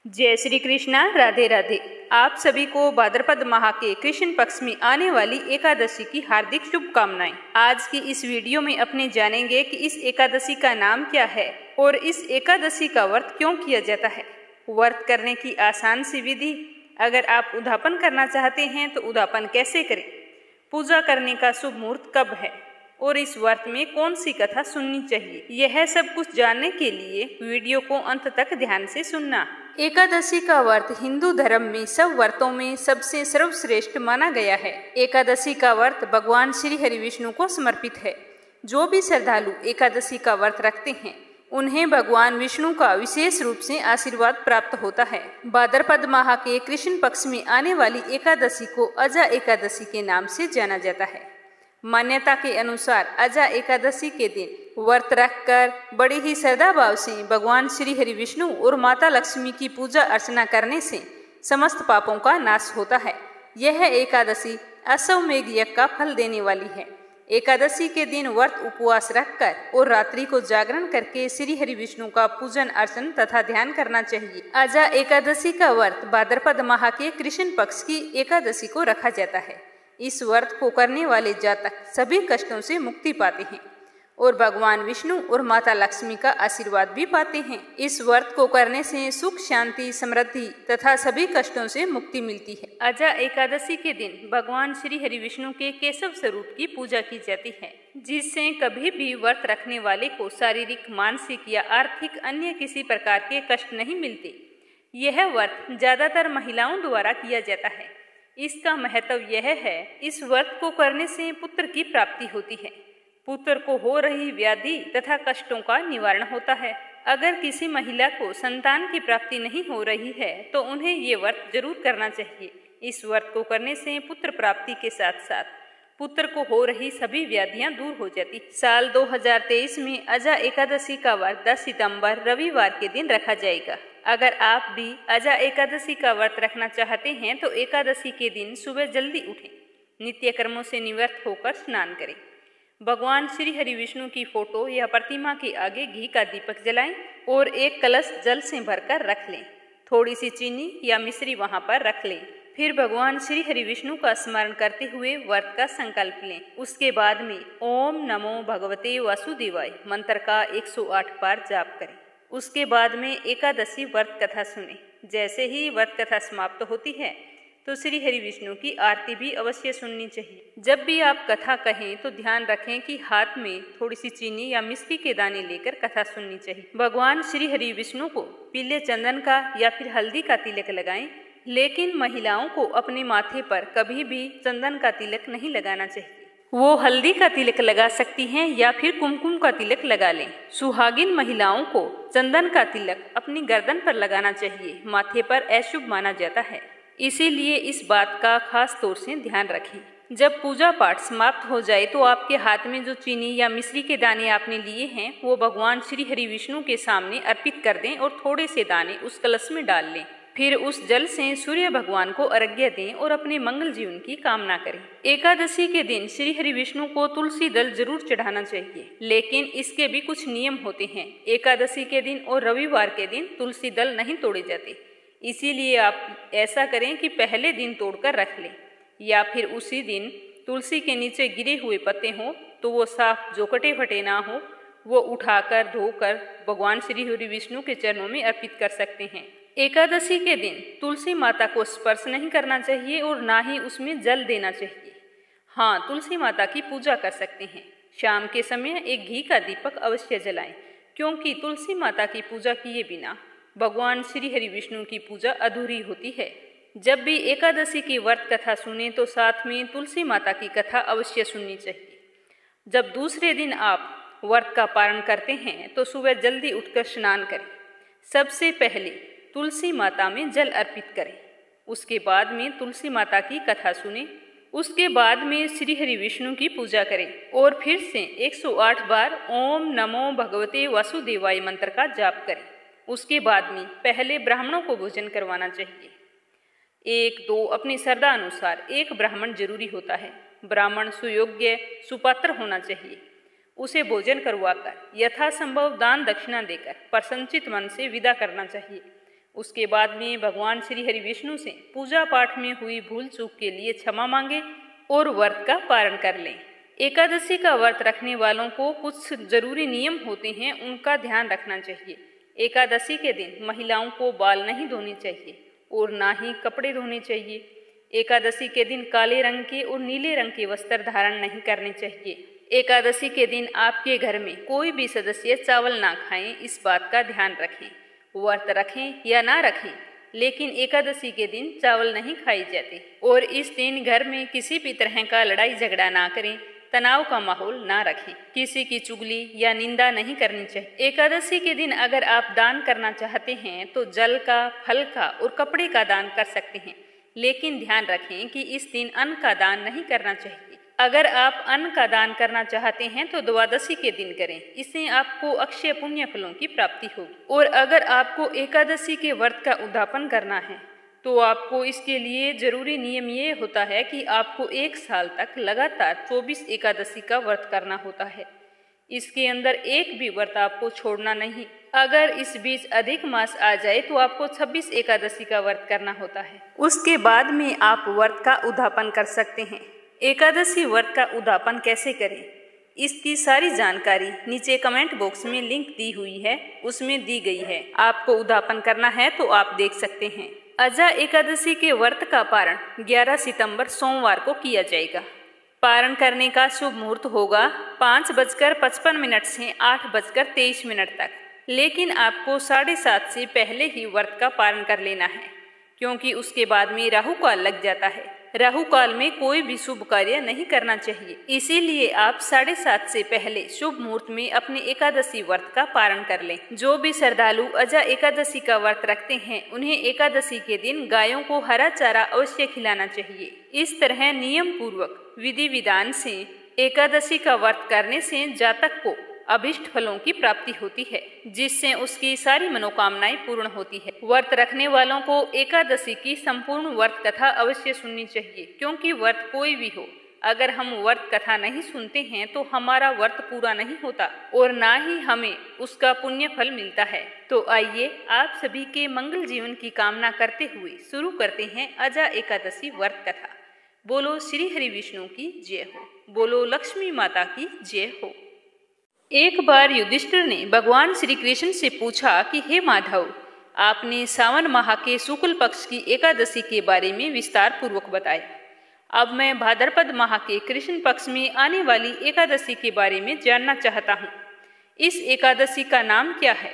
जय श्री कृष्णा, राधे राधे। आप सभी को भाद्रपद माह के कृष्ण पक्ष में आने वाली एकादशी की हार्दिक शुभकामनाएं। आज की इस वीडियो में अपने जानेंगे कि इस एकादशी का नाम क्या है और इस एकादशी का व्रत क्यों किया जाता है। व्रत करने की आसान सी विधि, अगर आप उद्यापन करना चाहते हैं तो उद्यापन कैसे करें, पूजा करने का शुभ मुहूर्त कब है और इस व्रत में कौन सी कथा सुननी चाहिए, यह सब कुछ जानने के लिए वीडियो को अंत तक ध्यान से सुनना। एकादशी का व्रत हिंदू धर्म में सब व्रतों में सबसे सर्वश्रेष्ठ माना गया है। एकादशी का व्रत भगवान श्री हरि विष्णु को समर्पित है। जो भी श्रद्धालु एकादशी का व्रत रखते हैं उन्हें भगवान विष्णु का विशेष रूप से आशीर्वाद प्राप्त होता है। भाद्रपद माह के कृष्ण पक्ष में आने वाली एकादशी को अजा एकादशी के नाम से जाना जाता है। मान्यता के अनुसार अजा एकादशी के दिन व्रत रखकर बड़ी ही श्रद्धा भाव से भगवान श्री हरि विष्णु और माता लक्ष्मी की पूजा अर्चना करने से समस्त पापों का नाश होता है। यह एकादशी अश्वमेध यज्ञ का फल देने वाली है। एकादशी के दिन व्रत उपवास रखकर और रात्रि को जागरण करके श्री हरि विष्णु का पूजन अर्चन तथा ध्यान करना चाहिए। अजा एकादशी का व्रत भाद्रपद माह के कृष्ण पक्ष की एकादशी को रखा जाता है। इस व्रत को करने वाले जातक सभी कष्टों से मुक्ति पाते हैं और भगवान विष्णु और माता लक्ष्मी का आशीर्वाद भी पाते हैं। इस व्रत को करने से सुख, शांति, समृद्धि तथा सभी कष्टों से मुक्ति मिलती है। अजा एकादशी के दिन भगवान श्री हरि विष्णु के केशव स्वरूप की पूजा की जाती है, जिससे कभी भी व्रत रखने वाले को शारीरिक, मानसिक या आर्थिक अन्य किसी प्रकार के कष्ट नहीं मिलते। यह व्रत ज्यादातर महिलाओं द्वारा किया जाता है। इसका महत्व यह है, इस व्रत को करने से पुत्र की प्राप्ति होती है। पुत्र को हो रही व्याधि तथा कष्टों का निवारण होता है। अगर किसी महिला को संतान की प्राप्ति नहीं हो रही है तो उन्हें ये व्रत जरूर करना चाहिए। इस व्रत को करने से पुत्र प्राप्ति के साथ साथ पुत्र को हो रही सभी व्याधियां दूर हो जाती। साल 2023 में अजा एकादशी का व्रत 10 सितंबर रविवार के दिन रखा जाएगा। अगर आप भी अजा एकादशी का व्रत रखना चाहते हैं तो एकादशी के दिन सुबह जल्दी उठें, नित्य कर्मों से निवृत्त होकर स्नान करें, भगवान श्री हरि विष्णु की फोटो या प्रतिमा के आगे घी का दीपक जलाएं और एक कलश जल से भरकर रख लें। थोड़ी सी चीनी या मिश्री वहां पर रख लें। फिर भगवान श्री हरि विष्णु का स्मरण करते हुए व्रत का संकल्प लें। उसके बाद में ओम नमो भगवते वासुदेवाय मंत्र का 108 बार जाप करें। उसके बाद में एकादशी व्रत कथा सुने। जैसे ही व्रत कथा समाप्त होती है तो श्री हरि विष्णु की आरती भी अवश्य सुननी चाहिए। जब भी आप कथा कहें तो ध्यान रखें कि हाथ में थोड़ी सी चीनी या मिश्री के दाने लेकर कथा सुननी चाहिए। भगवान श्री हरि विष्णु को पीले चंदन का या फिर हल्दी का तिलक लगाएं, लेकिन महिलाओं को अपने माथे पर कभी भी चंदन का तिलक नहीं लगाना चाहिए। वो हल्दी का तिलक लगा सकती हैं या फिर कुमकुम का तिलक लगा लें। सुहागिन महिलाओं को चंदन का तिलक अपनी गर्दन पर लगाना चाहिए। माथे पर अशुभ माना जाता है, इसीलिए इस बात का खास तौर से ध्यान रखें। जब पूजा पाठ समाप्त हो जाए तो आपके हाथ में जो चीनी या मिश्री के दाने आपने लिए हैं वो भगवान श्री हरि विष्णु के सामने अर्पित कर दें और थोड़े से दाने उस कलश में डाल लें। फिर उस जल से सूर्य भगवान को अर्घ्य दें और अपने मंगल जीवन की कामना करें। एकादशी के दिन श्री हरि विष्णु को तुलसी दल जरूर चढ़ाना चाहिए, लेकिन इसके भी कुछ नियम होते हैं। एकादशी के दिन और रविवार के दिन तुलसी दल नहीं तोड़े जाते, इसीलिए आप ऐसा करें कि पहले दिन तोड़कर रख लें या फिर उसी दिन तुलसी के नीचे गिरे हुए पत्ते हों तो वो साफ, जो कटे फटे ना हो, वो उठाकर धोकर भगवान श्री हरि विष्णु के चरणों में अर्पित कर सकते हैं। एकादशी के दिन तुलसी माता को स्पर्श नहीं करना चाहिए और ना ही उसमें जल देना चाहिए। हाँ, तुलसी माता की पूजा कर सकते हैं। शाम के समय एक घी का दीपक अवश्य जलाएं, क्योंकि तुलसी माता की पूजा किए बिना भगवान श्री हरि विष्णु की पूजा अधूरी होती है। जब भी एकादशी की व्रत कथा सुने तो साथ में तुलसी माता की कथा अवश्य सुननी चाहिए। जब दूसरे दिन आप व्रत का पारण करते हैं तो सुबह जल्दी उठकर स्नान करें। सबसे पहले तुलसी माता में जल अर्पित करें, उसके बाद में तुलसी माता की कथा सुने, उसके बाद में श्री हरि विष्णु की पूजा करें और फिर से 108 बार ओम नमो भगवते वासुदेवाय मंत्र का जाप करें। उसके बाद में पहले ब्राह्मणों को भोजन करवाना चाहिए। 1-2 अपनी श्रद्धा अनुसार एक ब्राह्मण जरूरी होता है। ब्राह्मण सुयोग्य, सुपात्र होना चाहिए। उसे भोजन करवाकर यथासंभव दान दक्षिणा देकर प्रसन्नचित मन से विदा करना चाहिए। उसके बाद में भगवान श्री हरि विष्णु से पूजा पाठ में हुई भूल चूक के लिए क्षमा मांगे और व्रत का पारण कर लें। एकादशी का व्रत रखने वालों को कुछ जरूरी नियम होते हैं, उनका ध्यान रखना चाहिए। एकादशी के दिन महिलाओं को बाल नहीं धोने चाहिए और ना ही कपड़े धोने चाहिए। एकादशी के दिन काले रंग के और नीले रंग के वस्त्र धारण नहीं करने चाहिए। एकादशी के दिन आपके घर में कोई भी सदस्य चावल ना खाएं, इस बात का ध्यान रखें। व्रत रखें या ना रखें, लेकिन एकादशी के दिन चावल नहीं खाए जाते। और इस दिन घर में किसी भी तरह का लड़ाई झगड़ा ना करें, तनाव का माहौल ना रखें, किसी की चुगली या निंदा नहीं करनी चाहिए। एकादशी के दिन अगर आप दान करना चाहते हैं तो जल का, फल का और कपड़े का दान कर सकते हैं, लेकिन ध्यान रखें कि इस दिन अन्न का दान नहीं करना चाहिए। अगर आप अन्न का दान करना चाहते हैं तो द्वादशी के दिन करें, इससे आपको अक्षय पुण्य फलों की प्राप्ति होगी। और अगर आपको एकादशी के व्रत का उद्यापन करना है तो आपको इसके लिए जरूरी नियम ये होता है कि आपको 1 साल तक लगातार 24 एकादशी का व्रत करना होता है। इसके अंदर एक भी व्रत आपको छोड़ना नहीं। अगर इस बीच अधिक मास आ जाए तो आपको 26 एकादशी का व्रत करना होता है। उसके बाद में आप व्रत का उद्यापन कर सकते हैं। एकादशी व्रत का उद्यापन कैसे करें, इसकी सारी जानकारी नीचे कमेंट बॉक्स में लिंक दी हुई है, उसमें दी गई है। आपको उद्यापन करना है तो आप देख सकते हैं। अजा एकादशी के व्रत का पारण 11 सितंबर सोमवार को किया जाएगा। पारण करने का शुभ मुहूर्त होगा 5:55 से 8:23 तक, लेकिन आपको 7:30 से पहले ही व्रत का पारण कर लेना है, क्योंकि उसके बाद में राहु काल लग जाता है। राहु काल में कोई भी शुभ कार्य नहीं करना चाहिए, इसीलिए आप 7:30 से पहले शुभ मुहूर्त में अपने एकादशी व्रत का पारण कर लें। जो भी श्रद्धालु अजा एकादशी का व्रत रखते हैं, उन्हें एकादशी के दिन गायों को हरा चारा अवश्य खिलाना चाहिए। इस तरह नियम पूर्वक विधि विधान से एकादशी का व्रत करने से जातक को अभिष्ट फलों की प्राप्ति होती है, जिससे उसकी सारी मनोकामनाएं पूर्ण होती है। व्रत रखने वालों को एकादशी की संपूर्ण व्रत कथा अवश्य सुननी चाहिए, क्योंकि व्रत कोई भी हो, अगर हम व्रत कथा नहीं सुनते हैं तो हमारा व्रत पूरा नहीं होता और ना ही हमें उसका पुण्य फल मिलता है। तो आइए आप सभी के मंगल जीवन की कामना करते हुए शुरू करते हैं अजा एकादशी व्रत कथा। बोलो श्री हरि विष्णु की जय हो, बोलो लक्ष्मी माता की जय हो। एक बार युधिष्ठिर ने भगवान श्री कृष्ण से पूछा कि हे माधव, आपने सावन माह के शुक्ल पक्ष की एकादशी के बारे में विस्तार पूर्वक बताया। अब मैं भाद्रपद माह के कृष्ण पक्ष में आने वाली एकादशी के बारे में जानना चाहता हूँ। इस एकादशी का नाम क्या है,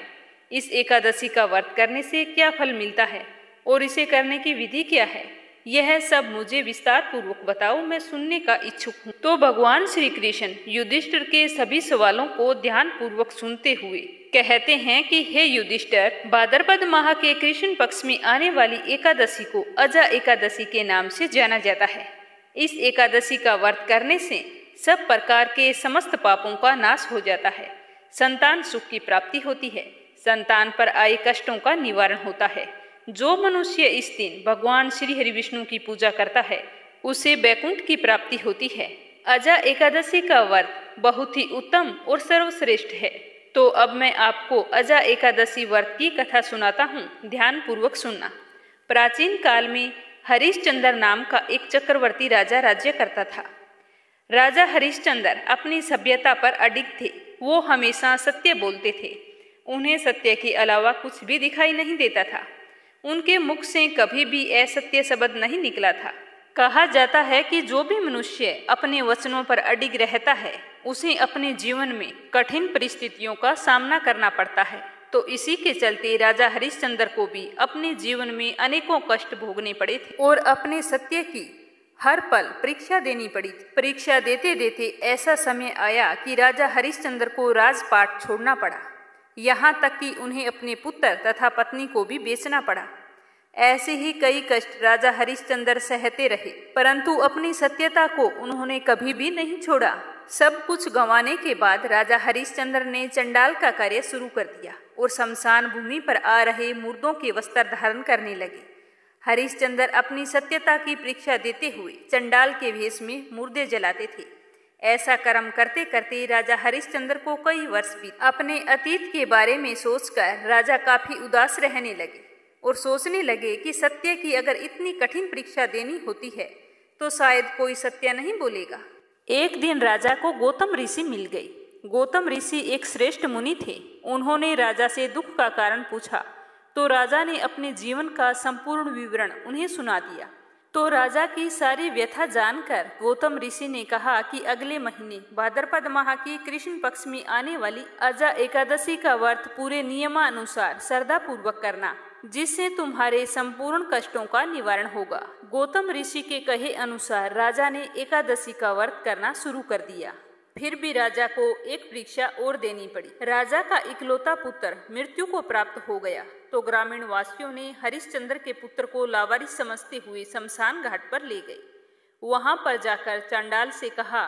इस एकादशी का व्रत करने से क्या फल मिलता है और इसे करने की विधि क्या है, यह सब मुझे विस्तार पूर्वक बताओ, मैं सुनने का इच्छुक हूँ। तो भगवान श्री कृष्ण युधिष्ठिर के सभी सवालों को ध्यान पूर्वक सुनते हुए कहते हैं कि हे युधिष्ठिर, भाद्रपद माह के कृष्ण पक्ष में आने वाली एकादशी को अजा एकादशी के नाम से जाना जाता है। इस एकादशी का व्रत करने से सब प्रकार के समस्त पापों का नाश हो जाता है, संतान सुख की प्राप्ति होती है, संतान पर आए कष्टों का निवारण होता है। जो मनुष्य इस दिन भगवान श्री हरि विष्णु की पूजा करता है, उसे वैकुंठ की प्राप्ति होती है। अजा एकादशी का व्रत बहुत ही उत्तम और सर्वश्रेष्ठ है। तो अब मैं आपको अजा एकादशी व्रत की कथा सुनाता हूँ, ध्यान पूर्वक सुनना। प्राचीन काल में हरिश्चंद्र नाम का एक चक्रवर्ती राजा राज्य करता था। राजा हरिश्चंद्र अपनी सभ्यता पर अडिग थे। वो हमेशा सत्य बोलते थे, उन्हें सत्य के अलावा कुछ भी दिखाई नहीं देता था। उनके मुख से कभी भी असत्य शब्द नहीं निकला था। कहा जाता है कि जो भी मनुष्य अपने वचनों पर अडिग रहता है, उसे अपने जीवन में कठिन परिस्थितियों का सामना करना पड़ता है। तो इसी के चलते राजा हरिश्चंद्र को भी अपने जीवन में अनेकों कष्ट भोगने पड़े थे और अपने सत्य की हर पल परीक्षा देनी पड़ी। परीक्षा देते देते ऐसा समय आया कि राजा हरिश्चंद्र को राजपाट छोड़ना पड़ा, यहाँ तक कि उन्हें अपने पुत्र तथा पत्नी को भी बेचना पड़ा। ऐसे ही कई कष्ट राजा हरिश्चंद्र सहते रहे, परंतु अपनी सत्यता को उन्होंने कभी भी नहीं छोड़ा। सब कुछ गंवाने के बाद राजा हरिश्चंद्र ने चंडाल का कार्य शुरू कर दिया और शमशान भूमि पर आ रहे मुर्दों के वस्त्र धारण करने लगे। हरिश्चंद्र अपनी सत्यता की परीक्षा देते हुए चंडाल के वेश में मुर्दे जलाते थे। ऐसा कर्म करते करते राजा हरिश्चंद्र को कई वर्ष बीत। अपने अतीत के बारे में सोचकर राजा काफी उदास रहने लगे। और सोचने लगे कि सत्य की अगर इतनी कठिन परीक्षा देनी होती है तो शायद कोई सत्य नहीं बोलेगा। एक दिन राजा को गौतम ऋषि मिल गई। गौतम ऋषि एक श्रेष्ठ मुनि थे। उन्होंने राजा से दुख का कारण पूछा तो राजा ने अपने जीवन का संपूर्ण विवरण उन्हें सुना दिया। तो राजा की सारी व्यथा जानकर गौतम ऋषि ने कहा कि अगले महीने भाद्रपद माह की कृष्ण पक्ष में आने वाली अजा एकादशी का व्रत पूरे नियमानुसार श्रद्धा पूर्वक करना, जिससे तुम्हारे संपूर्ण कष्टों का निवारण होगा। गौतम ऋषि के कहे अनुसार राजा ने एकादशी का व्रत करना शुरू कर दिया। फिर भी राजा को एक परीक्षा और देनी पड़ी। राजा का इकलौता पुत्र मृत्यु को प्राप्त हो गया तो ग्रामीण वासियों ने हरिश्चंद्र के पुत्र को लावारिस समझते हुए शमशान घाट पर ले गए। वहां पर जाकर चंडाल से कहा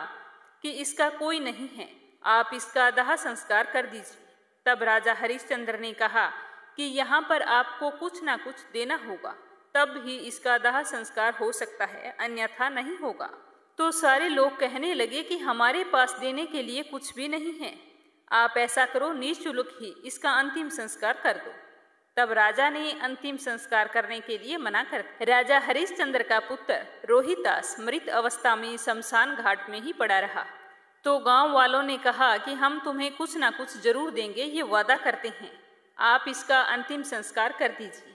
कि इसका कोई नहीं है, आप इसका दाह संस्कार कर दीजिए। तब राजा हरिश्चंद्र ने कहा कि यहाँ पर आपको कुछ ना कुछ देना होगा, तब ही इसका दाह संस्कार हो सकता है, अन्यथा नहीं होगा। तो सारे लोग कहने लगे कि हमारे पास देने के लिए कुछ भी नहीं है, आप ऐसा करो, निःशुल्क ही इसका अंतिम संस्कार कर दो। तब राजा ने अंतिम संस्कार करने के लिए मना कर दिया। राजा हरिश्चंद्र का पुत्र रोहितास मृत अवस्था में शमशान घाट में ही पड़ा रहा। तो गांव वालों ने कहा कि हम तुम्हें कुछ ना कुछ जरूर देंगे, ये वादा करते हैं, आप इसका अंतिम संस्कार कर दीजिए।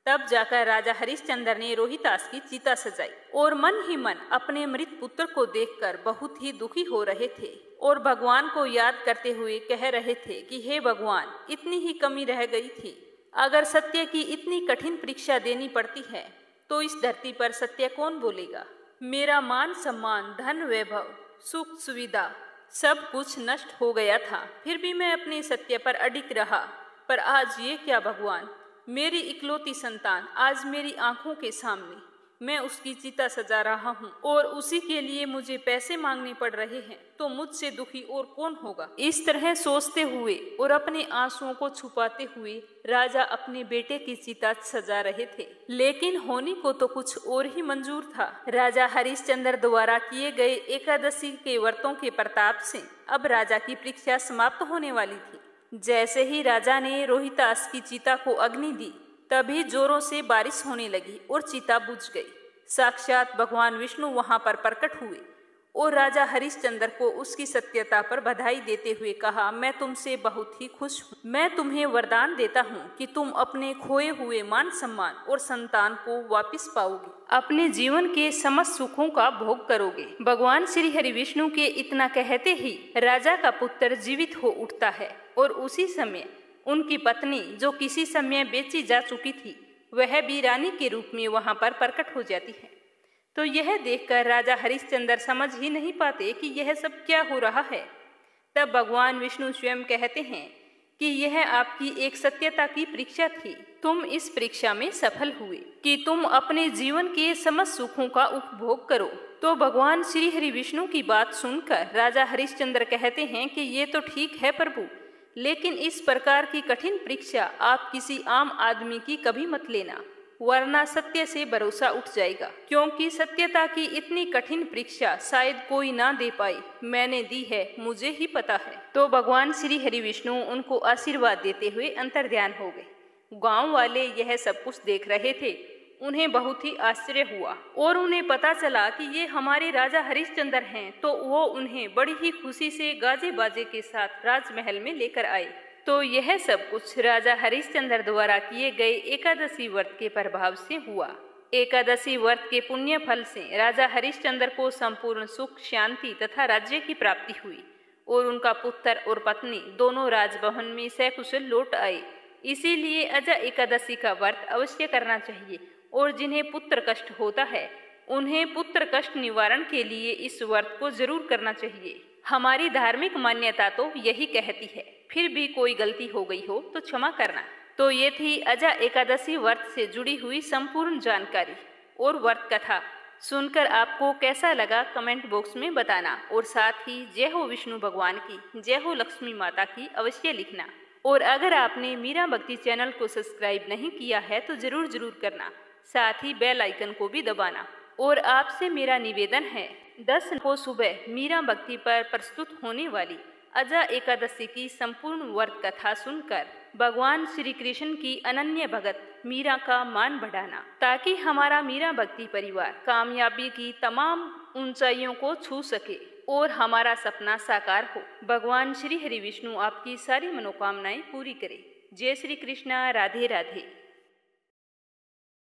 तब जाकर राजा हरिश्चंद्र ने रोहितास की चिता सजाई और मन ही मन अपने मृत पुत्र को देखकर बहुत ही दुखी हो रहे थे और भगवान को याद करते हुए कह रहे थे कि हे भगवान, इतनी ही कमी रह गई थी, अगर सत्य की इतनी कठिन परीक्षा देनी पड़ती है तो इस धरती पर सत्य कौन बोलेगा। मेरा मान सम्मान, धन, वैभव, सुख, सुविधा सब कुछ नष्ट हो गया था, फिर भी मैं अपने सत्य पर अडिग रहा। पर आज ये क्या भगवान, मेरी इकलौती संतान आज मेरी आंखों के सामने, मैं उसकी चिता सजा रहा हूँ और उसी के लिए मुझे पैसे मांगने पड़ रहे हैं, तो मुझसे दुखी और कौन होगा। इस तरह सोचते हुए और अपने आंसुओं को छुपाते हुए राजा अपने बेटे की चिता सजा रहे थे, लेकिन होने को तो कुछ और ही मंजूर था। राजा हरिश्चंद्र द्वारा किए गए एकादशी के व्रतों के प्रताप से अब राजा की परीक्षा समाप्त होने वाली थी। जैसे ही राजा ने रोहितास की चिता को अग्नि दी, तभी जोरों से बारिश होने लगी और चिता बुझ गई। साक्षात भगवान विष्णु वहां पर प्रकट हुए और राजा हरिश्चंद्र को उसकी सत्यता पर बधाई देते हुए कहा, मैं तुमसे बहुत ही खुश हूँ। मैं तुम्हें वरदान देता हूँ कि तुम अपने खोए हुए मान सम्मान और संतान को वापस पाओगे, अपने जीवन के समस्त सुखों का भोग करोगे। भगवान श्री हरि विष्णु के इतना कहते ही राजा का पुत्र जीवित हो उठता है और उसी समय उनकी पत्नी, जो किसी समय बेची जा चुकी थी, वह भी रानी के रूप में वहां पर प्रकट हो जाती है। तो यह देखकर राजा हरिश्चंद्र समझ ही नहीं पाते कि यह सब क्या हो रहा है। तब भगवान विष्णु स्वयं कहते हैं कि यह आपकी एक सत्यता की परीक्षा थी, तुम इस परीक्षा में सफल हुए कि तुम अपने जीवन के समस्त सुखों का उपभोग करो। तो भगवान श्री हरि विष्णु की बात सुनकर राजा हरिश्चंद्र कहते हैं कि ये तो ठीक है प्रभु, लेकिन इस प्रकार की कठिन परीक्षा आप किसी आम आदमी की कभी मत लेना, वरना सत्य से भरोसा उठ जाएगा, क्योंकि सत्यता की इतनी कठिन परीक्षा शायद कोई ना दे पाए। मैंने दी है, मुझे ही पता है। तो भगवान श्री हरि विष्णु उनको आशीर्वाद देते हुए अंतर्ध्यान हो गए। गांव वाले यह सब कुछ देख रहे थे, उन्हें बहुत ही आश्चर्य हुआ और उन्हें पता चला कि ये हमारे राजा हरिश्चंद्र हैं, तो वो उन्हें बड़ी ही खुशी से गाजे बाजे के साथ राजमहल में लेकर आए। तो यह सब कुछ राजा हरिश्चंद्र द्वारा किए गए एकादशी व्रत के प्रभाव से हुआ। एकादशी व्रत के पुण्य फल से राजा हरिश्चंद्र को संपूर्ण सुख, शांति तथा राज्य की प्राप्ति हुई और उनका पुत्र और पत्नी दोनों राजभवन में सकुशल लौट आए। इसीलिए अजा एकादशी का व्रत अवश्य करना चाहिए और जिन्हें पुत्र कष्ट होता है उन्हें पुत्र कष्ट निवारण के लिए इस व्रत को जरूर करना चाहिए। हमारी धार्मिक मान्यता तो यही कहती है, फिर भी कोई गलती हो गई हो तो क्षमा करना। तो ये थी अजा एकादशी व्रत से जुड़ी हुई संपूर्ण जानकारी और व्रत कथा। सुनकर आपको कैसा लगा कमेंट बॉक्स में बताना और साथ ही जय हो विष्णु भगवान की, जय हो लक्ष्मी माता की अवश्य लिखना। और अगर आपने मीरा भक्ति चैनल को सब्सक्राइब नहीं किया है तो जरूर करना, साथ ही बेल आइकन को भी दबाना। और आपसे मेरा निवेदन है 10 को सुबह मीरा भक्ति पर प्रस्तुत होने वाली अजा एकादशी की संपूर्ण व्रत कथा सुनकर भगवान श्री कृष्ण की अनन्य भगत मीरा का मान बढ़ाना, ताकि हमारा मीरा भक्ति परिवार कामयाबी की तमाम ऊंचाइयों को छू सके और हमारा सपना साकार हो। भगवान श्री हरि विष्णु आपकी सारी मनोकामनाएं पूरी करे। जय श्री कृष्णा। राधे राधे।